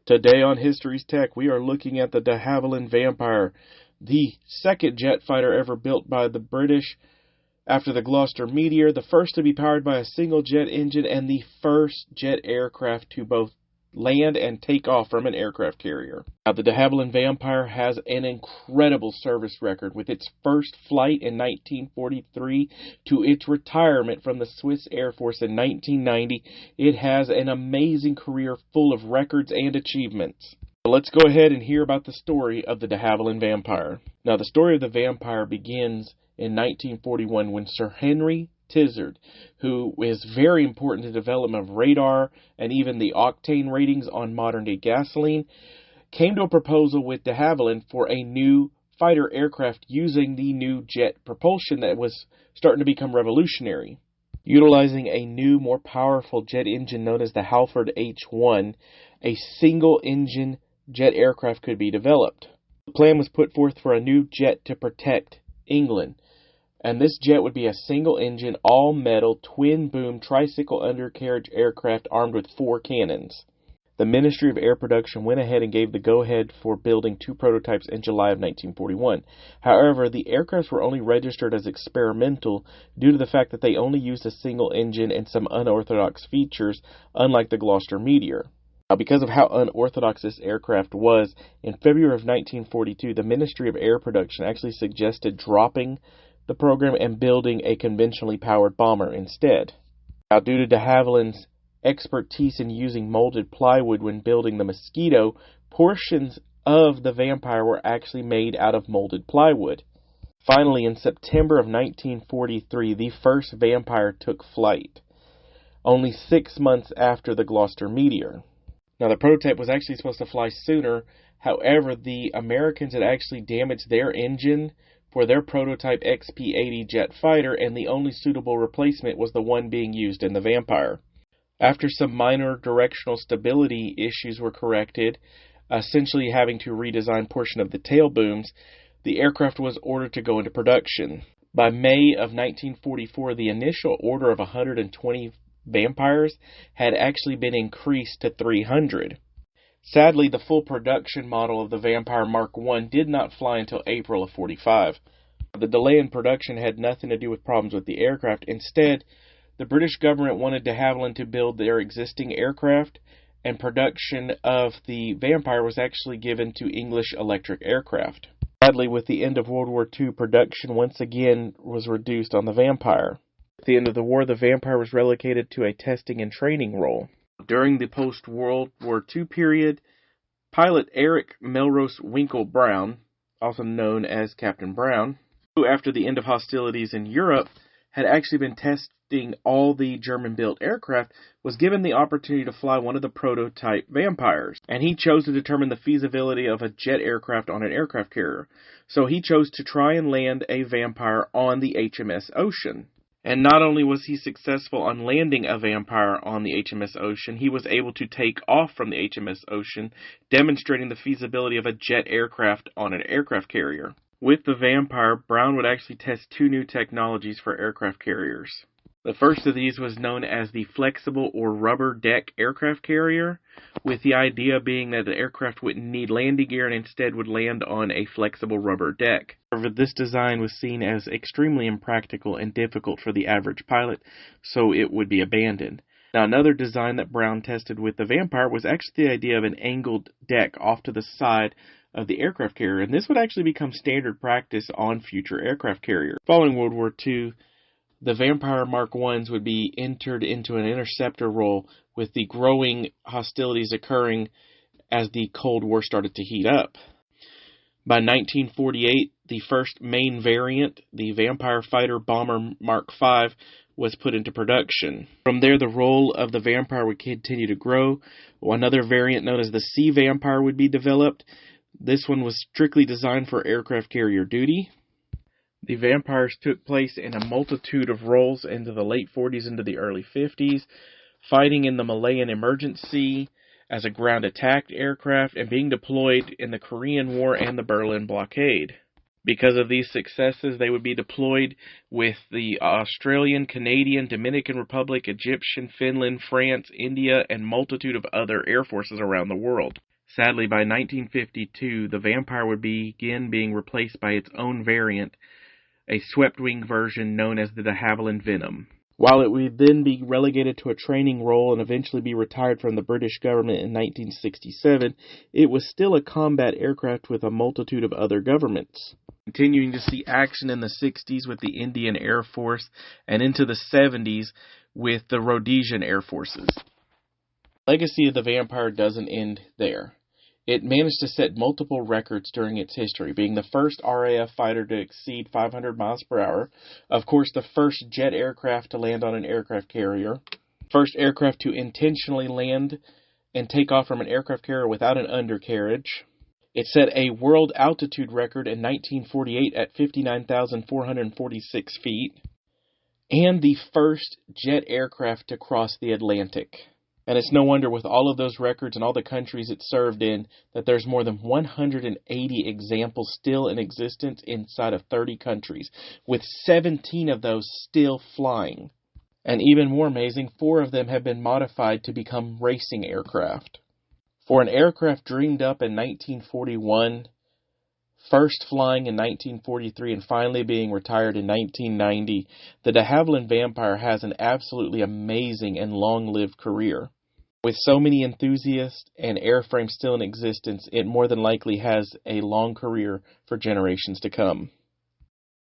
Today on History's Tech, we are looking at the de Havilland Vampire, the second jet fighter ever built by the British after the Gloucester Meteor, the first to be powered by a single jet engine, and the first jet aircraft to both land and take off from an aircraft carrier. Now, the de Havilland Vampire has an incredible service record, with its first flight in 1943 to its retirement from the Swiss Air Force in 1990. It has an amazing career full of records and achievements. Let's go ahead and hear about the story of the de Havilland Vampire. Now, the story of the Vampire begins in 1941 when Sir Henry Tizard, who is very important to the development of radar and even the octane ratings on modern-day gasoline, came to a proposal with de Havilland for a new fighter aircraft using the new jet propulsion that was starting to become revolutionary. Utilizing a new, more powerful jet engine known as the Halford H-1, a single-engine jet aircraft could be developed. The plan was put forth for a new jet to protect England. And this jet would be a single-engine, all-metal, twin-boom, tricycle undercarriage aircraft armed with 4 cannons. The Ministry of Air Production went ahead and gave the go-ahead for building 2 prototypes in July of 1941. However, the aircrafts were only registered as experimental due to the fact that they only used a single engine and some unorthodox features, unlike the Gloucester Meteor. Now, because of how unorthodox this aircraft was, in February of 1942, the Ministry of Air Production actually suggested dropping the program and building a conventionally powered bomber instead. Now, due to de Havilland's expertise in using molded plywood when building the Mosquito, portions of the Vampire were actually made out of molded plywood. Finally, in September of 1943, the first Vampire took flight, only 6 months after the Gloucester Meteor. Now, the prototype was actually supposed to fly sooner. However, the Americans had actually damaged their engine for their prototype XP-80 jet fighter, and the only suitable replacement was the one being used in the Vampire. After some minor directional stability issues were corrected, essentially having to redesign portion of the tail booms, the aircraft was ordered to go into production. By May of 1944, the initial order of 120 Vampires had actually been increased to 300. Sadly, the full production model of the Vampire Mark I did not fly until April of 45. The delay in production had nothing to do with problems with the aircraft. Instead, the British government wanted de Havilland to build their existing aircraft, and production of the Vampire was actually given to English Electric Aircraft. Sadly, with the end of World War II, production once again was reduced on the Vampire. At the end of the war, the Vampire was relegated to a testing and training role. During the post-World War II period, pilot Eric Melrose Winkle Brown, also known as Captain Brown, who after the end of hostilities in Europe had actually been testing all the German-built aircraft, was given the opportunity to fly one of the prototype Vampires, and he chose to determine the feasibility of a jet aircraft on an aircraft carrier. So he chose to try and land a Vampire on the HMS Ocean. And not only was he successful on landing a Vampire on the HMS Ocean, he was able to take off from the HMS Ocean, demonstrating the feasibility of a jet aircraft on an aircraft carrier. With the Vampire, Brown would actually test 2 new technologies for aircraft carriers. The first of these was known as the flexible or rubber deck aircraft carrier, with the idea being that the aircraft wouldn't need landing gear and instead would land on a flexible rubber deck. However, this design was seen as extremely impractical and difficult for the average pilot, so it would be abandoned. Now, another design that Brown tested with the Vampire was actually the idea of an angled deck off to the side of the aircraft carrier, and this would actually become standard practice on future aircraft carriers. Following World War II, the Vampire Mark I's would be entered into an interceptor role, with the growing hostilities occurring as the Cold War started to heat up. By 1948, the first main variant, the Vampire Fighter Bomber Mark V, was put into production. From there, the role of the Vampire would continue to grow. Another variant known as the Sea Vampire would be developed. This one was strictly designed for aircraft carrier duty. The Vampires took place in a multitude of roles into the late 40s into the early 50s, fighting in the Malayan Emergency as a ground attack aircraft and being deployed in the Korean War and the Berlin Blockade. Because of these successes, they would be deployed with the Australian, Canadian, Dominican Republic, Egyptian, Finland, France, India, and multitude of other air forces around the world. Sadly, by 1952, the Vampire would begin being replaced by its own variant, a swept-wing version known as the de Havilland Venom. While it would then be relegated to a training role and eventually be retired from the British government in 1967, it was still a combat aircraft with a multitude of other governments. Continuing to see action in the 60s with the Indian Air Force and into the 70s with the Rhodesian Air Forces. The legacy of the Vampire doesn't end there. It managed to set multiple records during its history, being the first RAF fighter to exceed 500 miles per hour, of course the first jet aircraft to land on an aircraft carrier, first aircraft to intentionally land and take off from an aircraft carrier without an undercarriage. It set a world altitude record in 1948 at 59,446 feet, and the first jet aircraft to cross the Atlantic. And it's no wonder, with all of those records and all the countries it served in, that there's more than 180 examples still in existence inside of 30 countries, with 17 of those still flying. And even more amazing, 4 of them have been modified to become racing aircraft. For an aircraft dreamed up in 1941, first flying in 1943, and finally being retired in 1990, the de Havilland Vampire has an absolutely amazing and long-lived career. With so many enthusiasts and airframes still in existence, it more than likely has a long career for generations to come.